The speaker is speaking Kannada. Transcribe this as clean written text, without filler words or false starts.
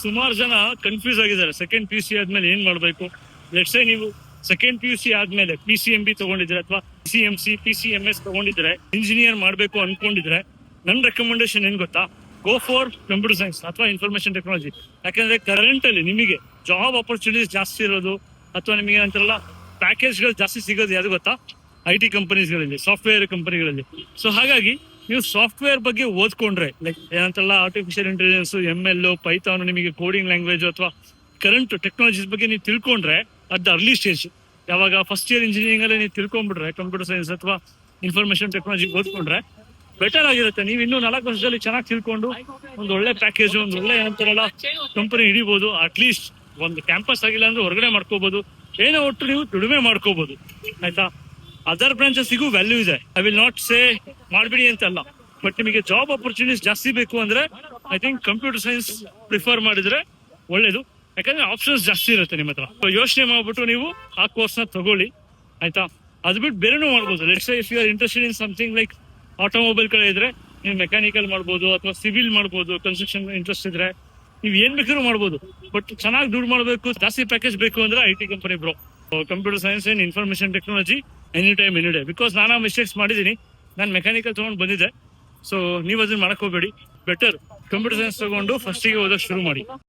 ಸುಮಾರು ಜನ ಕನ್ಫ್ಯೂಸ್ ಆಗಿದ್ದಾರೆ. ಸೆಕೆಂಡ್ ಪಿ ಯು ಸಿ ಆದ್ಮೇಲೆ ಏನ್ ಮಾಡ್ಬೇಕು. ಲೆಟ್ಸ್ ನೀವು ಸೆಕೆಂಡ್ ಪಿ ಯು ಸಿ ಆದ್ಮೇಲೆ PCMB ತಗೊಂಡಿದ್ರೆ ಅಥವಾ PCMC PCMS ತಗೊಂಡಿದ್ರೆ ಇಂಜಿನಿಯರ್ ಮಾಡ್ಬೇಕು ಅನ್ಕೊಂಡಿದ್ರೆ ನನ್ನ ರೆಕಮೆಂಡೇಶನ್ ಏನ್ ಗೊತ್ತಾ, ಗೋ ಫಾರ್ ಕಂಪ್ಯೂಟರ್ ಸೈನ್ಸ್ ಅಥವಾ ಇನ್ಫಾರ್ಮೇಶನ್ ಟೆಕ್ನಾಲಜಿ. ಯಾಕಂದ್ರೆ ಕರೆಂಟ್ ಅಲ್ಲಿ ನಿಮಗೆ ಜಾಬ್ ಆಪರ್ಚುನಿಟೀಸ್ ಜಾಸ್ತಿ ಇರೋದು ಅಥವಾ ನಿಮಗೆ ಅಂತಾರಲ್ಲ ಪ್ಯಾಕೇಜ್ಗಳು ಜಾಸ್ತಿ ಸಿಗೋದು ಯಾವ್ದು ಗೊತ್ತಾ, IT ಕಂಪನೀಸ್ಗಳಲ್ಲಿ, ಸಾಫ್ಟ್ವೇರ್ ಕಂಪನಿಗಳಲ್ಲಿ. ಸೊ ಹಾಗಾಗಿ ನೀವು ಸಾಫ್ಟ್ವೇರ್ ಬಗ್ಗೆ ಓದ್ಕೊಂಡ್ರೆ ಲೈಕ್ ಏನಂತಲ್ಲ ಆರ್ಟಿಫಿಷಿಯಲ್ ಇಂಟೆಲಿಜೆನ್ಸ್, ML, ಪೈಥಾನ್, ನಿಮಗೆ ಕೋಡಿಂಗ್ ಲ್ಯಾಂಗ್ವೇಜ್ ಅಥವಾ ಕರೆಂಟ್ ಟೆಕ್ನಾಲಜೀಸ್ ಬಗ್ಗೆ ನೀವು ತಿಳ್ಕೊಂಡ್ರೆ ಅದ್ ಅರ್ಲಿ ಸ್ಟೇಜ್. ಯಾವಾಗ ಫಸ್ಟ್ ಇಯರ್ ಇಂಜಿನಿಯರಿಂಗ್ ಅಲ್ಲಿ ನೀವು ತಿಳ್ಕೊಂಡ್ಬಿಟ್ರೆ ಕಂಪ್ಯೂಟರ್ ಸೈನ್ಸ್ ಅಥವಾ ಇನ್ಫಾರ್ಮೇಶನ್ ಟೆಕ್ನಾಲಜಿ ಓದ್ಕೊಂಡ್ರೆ ಬೆಟರ್ ಆಗಿರುತ್ತೆ. ನೀವು ಇನ್ನೂ 4 ವರ್ಷದಲ್ಲಿ ಚೆನ್ನಾಗಿ ತಿಳ್ಕೊಂಡು ಒಂದು ಒಳ್ಳೆ ಪ್ಯಾಕೇಜ್, ಒಂದು ಒಳ್ಳೆ ಏನಂತಾರಲ್ಲ ಕಂಪನಿ ಹಿಡಿಬಹುದು. ಅಟ್ಲೀಸ್ಟ್ ಒಂದು ಕ್ಯಾಂಪಸ್ ಆಗಿಲ್ಲ ಅಂದ್ರೆ ಹೊರಗಡೆ ಮಾಡ್ಕೋಬಹುದು, ಏನೋ ಒಟ್ಟು ನೀವು ದುಡಿಮೆ ಮಾಡ್ಕೋಬಹುದು. ಆಯ್ತಾ, ಅದರ್ ಬ್ರಾಂಚಸ್ಗೂ ವ್ಯಾಲ್ಯೂ ಇದೆ. ಐ ವಿಲ್ ನಾಟ್ ಸೇ ಮಾಡ್ಬಿಡಿ ಅಂತಲ್ಲ, ಬಟ್ ನಿಮಗೆ ಜಾಬ್ ಆಪರ್ಚುನಿಟೀಸ್ ಜಾಸ್ತಿ ಬೇಕು ಅಂದ್ರೆ I think computer science prefer ಮಾಡಿದ್ರೆ ಒಳ್ಳೇದು. ಯಾಕಂದ್ರೆ ಆಪ್ಷನ್ಸ್ ಜಾಸ್ತಿ ಇರುತ್ತೆ ನಿಮ್ಮ ಹತ್ರ. ಯೋಚನೆ ಮಾಡ್ಬಿಟ್ಟು ನೀವು ಆ ಕೋರ್ಸ್ ನ ತಗೊಳ್ಳಿ. ಆಯ್ತಾ, ಅದು ಬಿಟ್ಟು ಬೇರೆನೂ ಮಾಡ್ಬೋದು. Let's say if you are interested in something like automobile ಕಡೆ ಇದ್ರೆ ನೀವು ಮೆಕ್ಯಾನಿಕಲ್ ಮಾಡ್ಬೋದು ಅಥವಾ ಸಿವಿಲ್ ಮಾಡ್ಬೋದು. ಕನ್ಸ್ಟ್ರಕ್ಷನ್ ಇಂಟ್ರೆಸ್ಟ್ ಇದ್ರೆ ನೀವು ಏನ್ ಬೇಕಾದ್ರೂ ಮಾಡ್ಬೋದು. ಬಟ್ ಚೆನ್ನಾಗಿ ದುಡ್ಡು ಮಾಡಬೇಕು, ಜಾಸ್ತಿ ಪ್ಯಾಕೇಜ್ ಬೇಕು ಅಂದ್ರೆ IT company bro. Computer science and information technology any time any day. Because ನಾನು ಮಿಸ್ಟೇಕ್ಸ್ ಮಾಡಿದ್ದೀನಿ, ನಾನು ಮೆಕ್ಯಾನಿಕಲ್ ತಗೊಂಡು ಬಂದಿದ್ದೆ. ಸೊ ನೀವು ಅದನ್ನ ಮಾಡಕ್ ಹೋಗ್ಬೇಡಿ. ಬೆಟರ್ ಕಂಪ್ಯೂಟರ್ ಸೈನ್ಸ್ ತಗೊಂಡು ಫಸ್ಟಿಗೆ ಓದಕ್ ಶುರು ಮಾಡಿ.